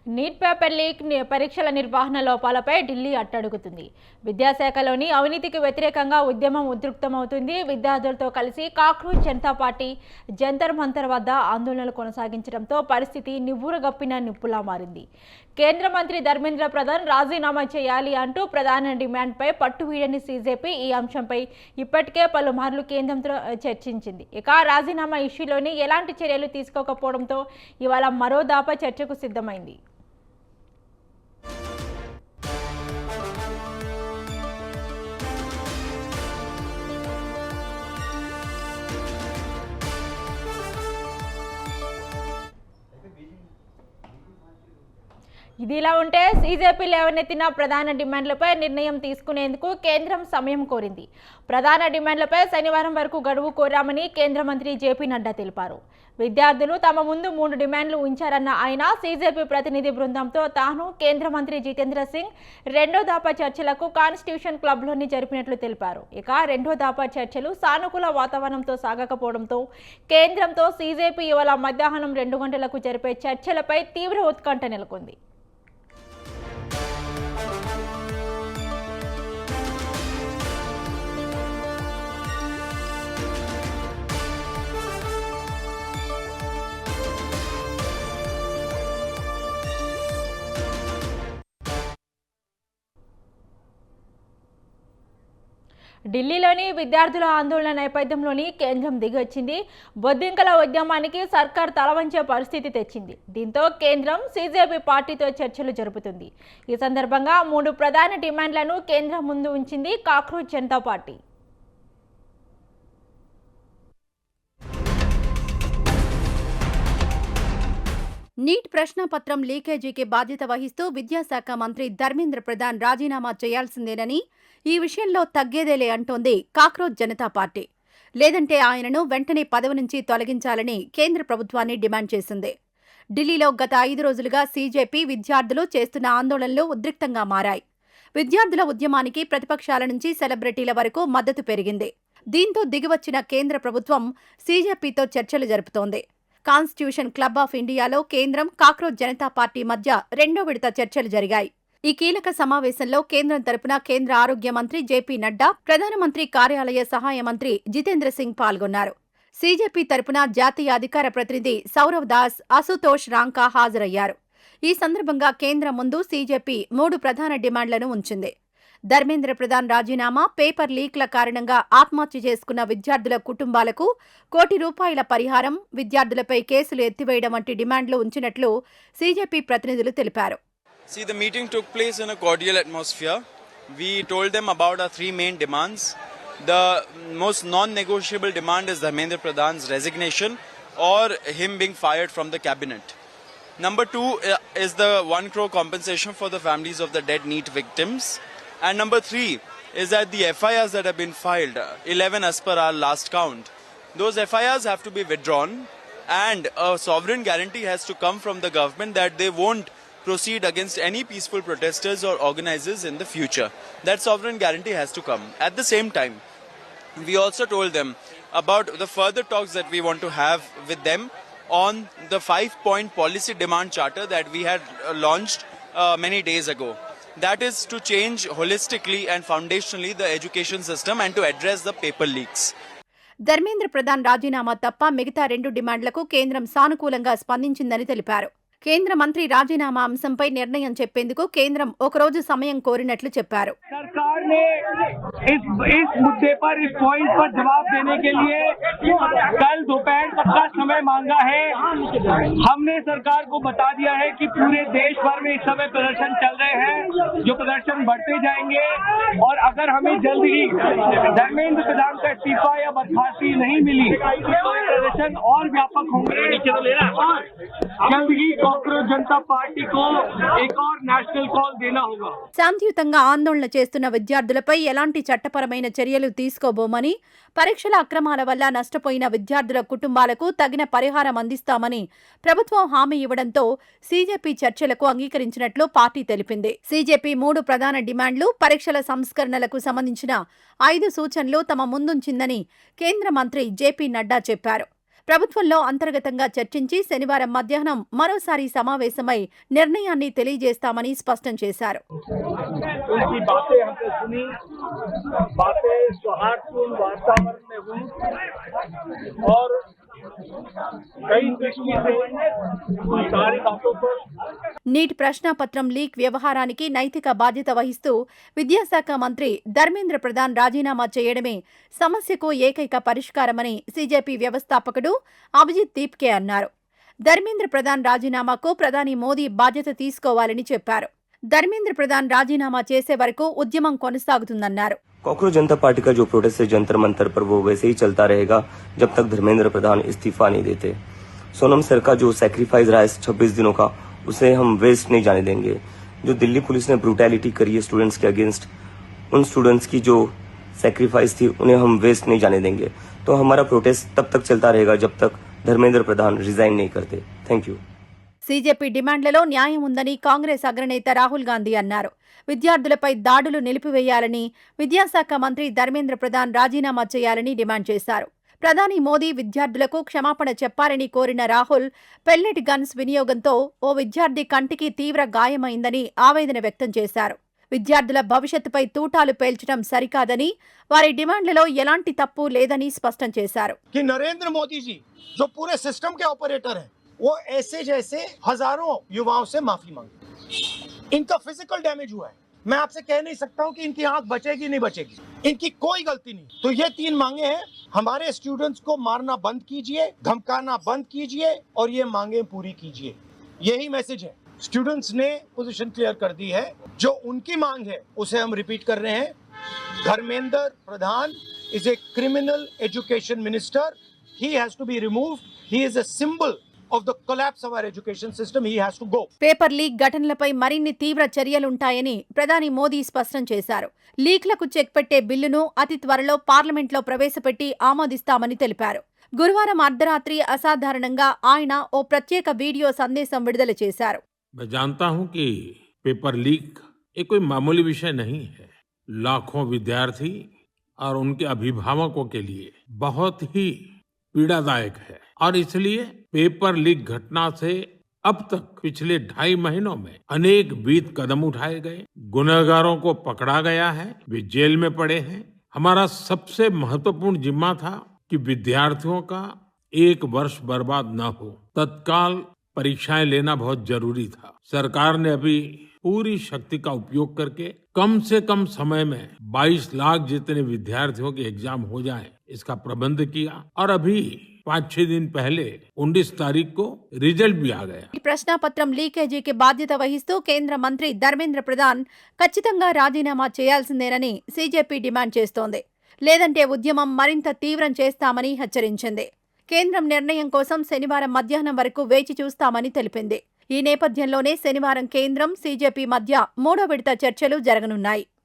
Neat paper leak పరీక్షల నిర్వహణ లోపాలపై ఢిల్లీ అట్టడుగుతుంది. విద్యాశాఖలోని అవినీతికి వ్యతిరేకంగా ఉద్యమం ఉధృతమవుతుంది. విద్యార్థులతో కలిసి కాక్రోచ్ జనతా పార్టీ జంతర్ మంతర్ వద్ద ఆందోళనలు కొనసాగించడంతో పరిస్థితి నివ్వురగప్పిన నిప్పులా మారింది. కేంద్ర మంత్రి ధర్మేంద్ర ప్రధాన్ రాజీనామా చేయాలి అంటూ ప్రధాన డిమాండ్పై పట్టువీడని సీజేపీ ఈ అంశంపై ఇప్పటికే పలుమార్లు కేంద్రంతో చర్చించింది. ఇక రాజీనామా ఇష్యూలోని ఎలాంటి చర్యలు తీసుకోకపోవడంతో ఇవాళ మరో దాప చర్చకు సిద్ధమైంది. ఇదిలా ఉంటే సీజేపీ లేవనెత్తిన ప్రధాన డిమాండ్లపై నిర్ణయం తీసుకునేందుకు కేంద్రం సమయం కోరింది. ప్రధాన డిమాండ్లపై శనివారం వరకు గడువు కోరామని కేంద్ర మంత్రి జేపీ నడ్డా తెలిపారు. విద్యార్థులు తమ ముందు 3 డిమాండ్లు ఉంచారన్న ఆయన సీజేపీ ప్రతినిధి బృందంతో తాను కేంద్ర మంత్రి జితేంద్ర సింగ్ రెండో దఫా చర్చలకు కాన్స్టిట్యూషన్ క్లబ్లోని జరిపినట్లు తెలిపారు. ఇక రెండో దఫా చర్చలు సానుకూల వాతావరణంతో సాగకపోవడంతో కేంద్రంతో సీజేపీ ఇవాళ మధ్యాహ్నం 2 గంటలకు జరిపే చర్చలపై తీవ్ర ఉత్కంఠ నెలకొంది. ఢిల్లీలోని విద్యార్థుల ఆందోళన నేపథ్యంలోని కేంద్రం దిగొచ్చింది. బొద్దింకల ఉద్యమానికి సర్కార్ తలవంచే పరిస్థితి తెచ్చింది. దీంతో కేంద్రం సీజేపీ పార్టీతో చర్చలు జరుపుతుంది. ఈ సందర్భంగా 3 ప్రధాన డిమాండ్లను కేంద్రం ముందు ఉంచింది కాక్రోచ్ జనతా పార్టీ. నీట్ ప్రశ్నపత్రం లీకేజీకి బాధ్యత వహిస్తూ విద్యాశాఖ మంత్రి ధర్మేంద్ర ప్రధాన్ రాజీనామా చేయాల్సిందేనని, ఈ విషయంలో తగ్గేదేలే అంటోంది కాక్రోచ్ జనతా పార్టీ. లేదంటే ఆయనను వెంటనే పదవి నుంచి తొలగించాలని కేంద్ర ప్రభుత్వాన్ని డిమాండ్ చేసింది. ఢిల్లీలో గత 5 రోజులుగా సీజేపీ విద్యార్థులు చేస్తున్న ఆందోళనలు ఉద్రిక్తంగా మారాయి. విద్యార్థుల ఉద్యమానికి ప్రతిపక్షాల నుంచి సెలబ్రిటీల వరకు మద్దతు పెరిగింది. దీంతో దిగివచ్చిన కేంద్ర ప్రభుత్వం సీజేపీతో చర్చలు జరుపుతోంది. కాన్స్టిట్యూషన్ క్లబ్ ఆఫ్ ఇండియాలో కేంద్రం కాక్రోచ్ జనతా పార్టీ మధ్య రెండో విడత చర్చలు జరిగాయి. ఈ కీలక సమావేశంలో కేంద్రం తరపున కేంద్ర ఆరోగ్య మంత్రి జేపీ నడ్డా, ప్రధానమంత్రి కార్యాలయ సహాయ మంత్రి జితేంద్ర సింగ్ పాల్గొన్నారు. సీజేపీ తరపున జాతీయ అధికార ప్రతినిధి సౌరవ్ దాస్, అశుతోష్ రాంకా హాజరయ్యారు. ఈ సందర్భంగా కేంద్రం ముందు సీజేపీ 3 ప్రధాన డిమాండ్లను ఉంచింది. ధర్మేంద్ర ప్రధాన్ రాజీనామా, పేపర్ లీక్ల కారణంగా ఆత్మహత్య చేసుకున్న విద్యార్థుల కుటుంబాలకు ₹1 కోటి పరిహారం, విద్యార్థులపై కేసులు ఎత్తివేయడం వంటి డిమాండ్లు ఉంచినట్లు సీజేపీ ప్రతినిధులు తెలిపారు. See, the meeting took place in a cordial atmosphere. We told them about our 3 main demands. The most non-negotiable demand is Dharmendra Pradhan's resignation or him being fired from the cabinet. Number 2 is the 1 crore compensation for the families of the dead NEET victims. And number 3 is that the FIRs that have been filed, 11 as per our last count, those FIRs have to be withdrawn and a sovereign guarantee has to come from the government that they won't proceed against any peaceful protesters or organizers in the future. That sovereign guarantee has to come. At the same time, we also told them about the further talks that we want to have with them on the 5-point policy demand charter that we had launched many days ago. That is to change holistically and foundationally the education system and to address the paper leaks. Dharmendra Pradhan రాజీనామా తప్ప మిగతా 2 డిమాండ్లకు కేంద్రం సానుకూలంగా స్పందించిందని తెలిపారు. కేంద్ర మంత్రి రాజీనామా అంశంపై నిర్ణయం చెప్పేందుకు కేంద్రం 1 రోజు సమయం కోరినట్లు చెప్పారు. सरकार ने इस मुद्दे पर, इस पॉइंट पर जवाब देने के लिए कल दोपहर तक का समय मांगा है. हमने सरकार को बता दिया है कि पूरे देश भर में इस समय प्रदर्शन चल रहे हैं, जो प्रदर्शन बढ़ते जाएंगे और अगर हमें जल्द ही धर्मेंद्र प्रधान का इस्तीफा या बर्खास्ती नहीं मिली तो प्रदर्शन और व्यापक होंगे. जल्द ही कांग्रेस जनता पार्टी को एक और नेशनल कॉल देना होगा. శాంతియుతంగా ఆందోళన చేస్తున్న విద్యార్థులపై ఎలాంటి చట్టపరమైన చర్యలు తీసుకోబోమని, పరీక్షల అక్రమాల వల్ల నష్టపోయిన విద్యార్థుల కుటుంబాలకు తగిన పరిహారం అందిస్తామని ప్రభుత్వం హామీ ఇవ్వడంతో సీజేపీ చర్చలకు అంగీకరించినట్లు పార్టీ తెలిపింది. సీజేపీ 3 ప్రధాన డిమాండ్లు, పరీక్షల సంస్కరణలకు సంబంధించిన 5 సూచనలు తమ ముందుంచిందని కేంద్ర మంత్రి జేపీ నడ్డా చెప్పారు. ప్రభుత్వంలో అంతర్గతంగా చర్చించి శనివారం మధ్యాహ్నం మరోసారి సమావేశమై నిర్ణయాన్ని తెలియజేస్తామని స్పష్టం చేశారు. उनकी बातें हमने सुनी, बातें सौहार्दपूर्ण वातावरण में हुई और कई दृष्टि से उन सारी बातों पर నీట్ ప్రశ్నాపత్రం లీక్ వ్యవహారానికి నైతిక బాధ్యత వహిస్తూ విద్యాశాఖ మంత్రి ధర్మేంద్ర ప్రధాన్ రాజీనామా చేయడమే సమస్యకు ఏకైక పరిష్కారమని సీజేపీ వ్యవస్థాపకుడు అభిజిత్ దీప్కే అన్నారు. ధర్మేంద్ర ప్రధాన్ రాజీనామాకు ప్రధాని మోదీ బాధ్యత తీసుకోవాలని చెప్పారు. ధర్మేంద్ర ప్రధాన్ రాజీనామా చేసే వరకు ఉద్యమం కొనసాగుతుందన్నారు. कॉकरोच जनता पार्टी का जो प्रोटेस्ट है जंतर मंतर पर वो वैसे ही चलता रहेगा जब तक धर्मेंद्र प्रधान इस्तीफा नहीं देते। सोनम सर का जो सैक्रिफाइस रहा है 26 दिनों का, उसे हम वेस्ट नहीं जाने देंगे। जो दिल्ली पुलिस ने ब्रूटैलिटी करी है स्टूडेंट्स के अगेंस्ट, उन स्टूडेंट्स की जो सैक्रिफाइस थी उन्हें हम वेस्ट नहीं जाने देंगे। तो हमारा प्रोटेस्ट तब तक चलता रहेगा जब तक धर्मेंद्र प्रधान रिजाइन नहीं करते। Thank you. సీజేపీ డిమాండ్లలో న్యాయం ఉందని కాంగ్రెస్ అగ్రనేత రాహుల్ గాంధీ అన్నారు. విద్యార్థులపై దాడులు నిలిపివేయాలని, విద్యాశాఖ మంత్రి ధర్మేంద్ర ప్రధాన్ రాజీనామా చేయాలని డిమాండ్ చేశారు. ప్రధాని మోదీ విద్యార్థులకు క్షమాపణ చెప్పాలని కోరిన రాహుల్ పెల్లెట్ గన్స్ వినియోగంతో ఓ విద్యార్థి కంటికి తీవ్ర గాయమైందని ఆవేదన వ్యక్తం చేశారు. విద్యార్థుల భవిష్యత్తుపై తూటాలు పేల్చడం సరికాదని, వారి డిమాండ్లలో ఎలాంటి తప్పు లేదని స్పష్టం చేశారు. नरेंद्र मोदी जी जो पूरे सिस्टम के ऑपरेटर हैं, वो ऐसे जैसे हजारों युवाओं से माफी मांगे। इनका फिजिकल डैमेज हुआ है, मैं आपसे कह नहीं सकता हूं कि इनकी आंख बचेगी नहीं बचेगी, इनकी कोई गलती नहीं। तो ये 3 मांगे हैं, हमारे स्टूडेंट्स को मारना बंद कीजिए, धमकाना बंद कीजिए और ये मांगे पूरी कीजिए। यही मैसेज है। स्टूडेंट्स ने पोजीशन क्लियर कर दी है। जो उनकी मांग है उसे हम रिपीट कर रहे हैं। Dharmendra Pradhan is a criminal education minister, he has to be removed, he is a symbol of the collapse of our education system, he has to go. Paper leak ఘటనలపై మరిన్ని తీవ్ర చర్యలుంటాయని ప్రధాని మోదీ స్పష్టం చేశారు. లీక్లకు చెక్ పెట్టే బిల్లును అతి త్వరలో పార్లమెంట్లో ప్రవేశపెట్టి ఆమోదిస్తామని తెలిపారు. గురువారం అర్ధరాత్రి అసాధారణంగా ఆయన ఓ ప్రత్యేక వీడియో సందేశం విడుదల చేశారు. मैं जानता हूं कि पेपर लीक ये कोई मामूली विषय नहीं है। लाखों विद्यार्थी और उनके अभिभावकों के लिए बहुत ही पीड़ादायक है और इसलिए पेपर लीक घटना से अब तक पिछले 2.5 महीनों में अनेक विध कदम उठाए गए, गुनहगारों को पकड़ा गया है, वे जेल में पड़े हैं। हमारा सबसे महत्वपूर्ण जिम्मा था कि विद्यार्थियों का 1 वर्ष बर्बाद न हो। तत्काल परीक्षाएं लेना बहुत जरूरी था। सरकार ने अभी पूरी शक्ति का उपयोग करके कम से कम समय में 22 लाख जितने विद्यार्थियों के एग्जाम हो जाए इसका प्रबंध किया और अभी 5-6 दिन पहले 19 तारीख को रिजल्ट भी आ गया। ప్రశ్నాపత్రం లీకేజీకి బాధ్యత వహిస్తూ కేంద్ర మంత్రి ధర్మేంద్ర ప్రధాన్ ఖచ్చితంగా రాజీనామా చేయాల్సిందేనని సీజేపీ డిమాండ్ చేస్తోంది. లేదంటే ఉద్యమం మరింత తీవ్రం చేస్తామని హెచ్చరించింది. కేంద్రం నిర్ణయం కోసం శనివారం మధ్యాహ్నం వరకు వేచి చూస్తామని తెలిపింది. ఈ నేపథ్యంలోనే శనివారం కేంద్రం, సీజేపీ మధ్య 3వ విడత చర్చలు జరగనున్నాయి.